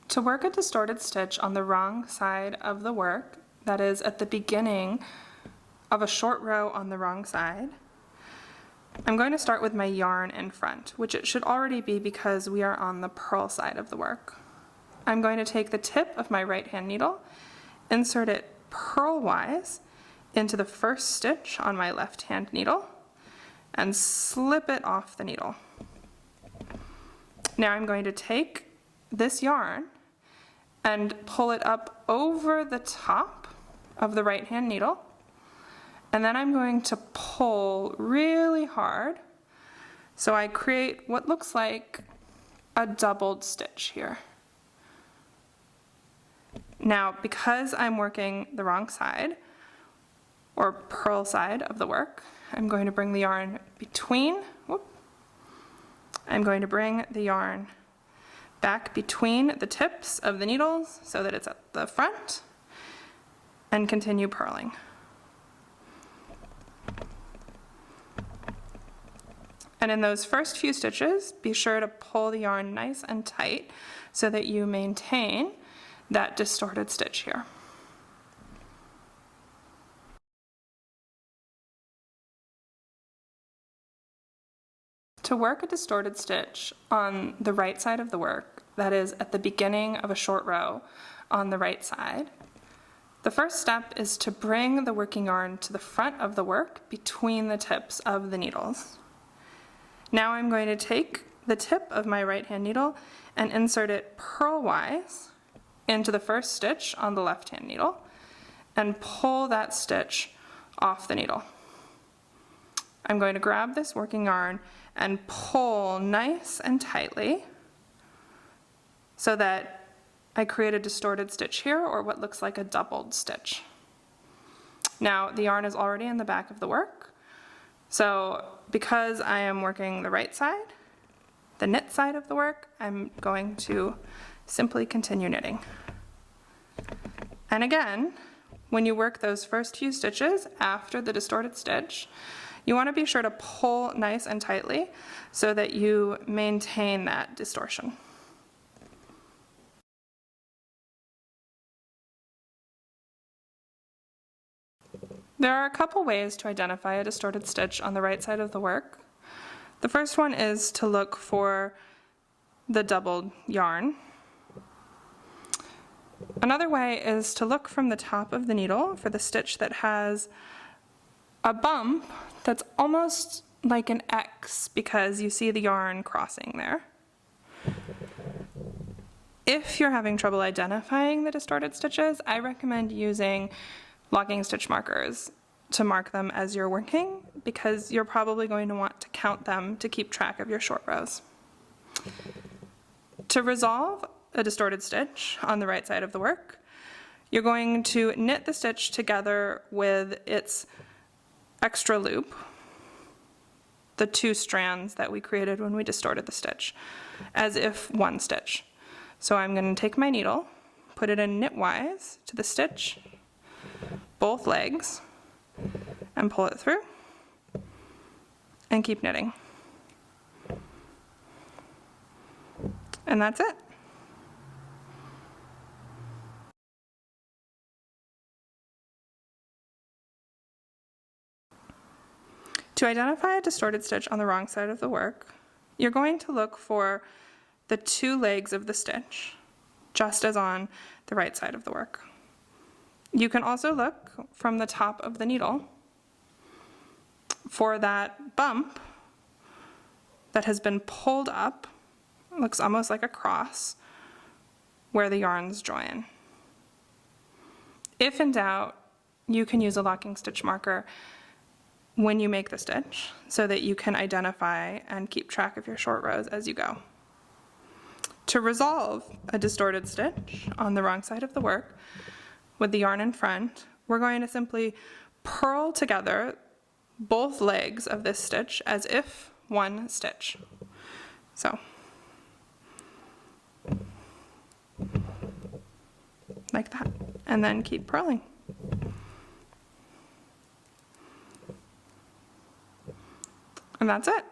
To work a distorted stitch on the wrong side of the work, that is at the beginning of a short row on the wrong side, I'm going to start with my yarn in front, which it should already be because we are on the purl side of the work. I'm going to take the tip of my right hand needle, insert it purlwise into the first stitch on my left hand needle, and slip it off the needle. Now I'm going to take this yarn and pull it up over the top of the right hand needle, and then I'm going to pull really hard so I create what looks like a doubled stitch here. Now, because I'm working the wrong side, or purl side of the work, I'm going to bring the yarn between, I'm going to bring the yarn back between the tips of the needles so that it's at the front, and continue purling. And in those first few stitches, be sure to pull the yarn nice and tight so that you maintain that distorted stitch here. To work a distorted stitch on the right side of the work, that is at the beginning of a short row on the right side, the first step is to bring the working yarn to the front of the work between the tips of the needles. Now I'm going to take the tip of my right hand needle and insert it purlwise into the first stitch on the left hand needle and pull that stitch off the needle. I'm going to grab this working yarn and pull nice and tightly so that I create a distorted stitch here, or what looks like a doubled stitch. Now the yarn is already in the back of the work, so because I am working the right side, the knit side of the work, I'm going to simply continue knitting. And again, when you work those first few stitches after the distorted stitch, you want to be sure to pull nice and tightly so that you maintain that distortion. There are a couple ways to identify a distorted stitch on the right side of the work. The first one is to look for the doubled yarn. Another way is to look from the top of the needle for the stitch that has a bump that's almost like an X because you see the yarn crossing there. If you're having trouble identifying the distorted stitches, I recommend using locking stitch markers to mark them as you're working, because you're probably going to want to count them to keep track of your short rows. To resolve a distorted stitch on the right side of the work, you're going to knit the stitch together with its extra loop, the two strands that we created when we distorted the stitch, as if one stitch. So I'm going to take my needle, put it in knitwise to the stitch, both legs, and pull it through, and keep knitting. And that's it. To identify a distorted stitch on the wrong side of the work, you're going to look for the two legs of the stitch, just as on the right side of the work. You can also look from the top of the needle for that bump that has been pulled up, it looks almost like a cross, where the yarns join. If in doubt, you can use a locking stitch marker when you make the stitch so that you can identify and keep track of your short rows as you go. To resolve a distorted stitch on the wrong side of the work with the yarn in front, we're going to simply purl together both legs of this stitch as if one stitch. So, like that, and then keep purling. And that's it.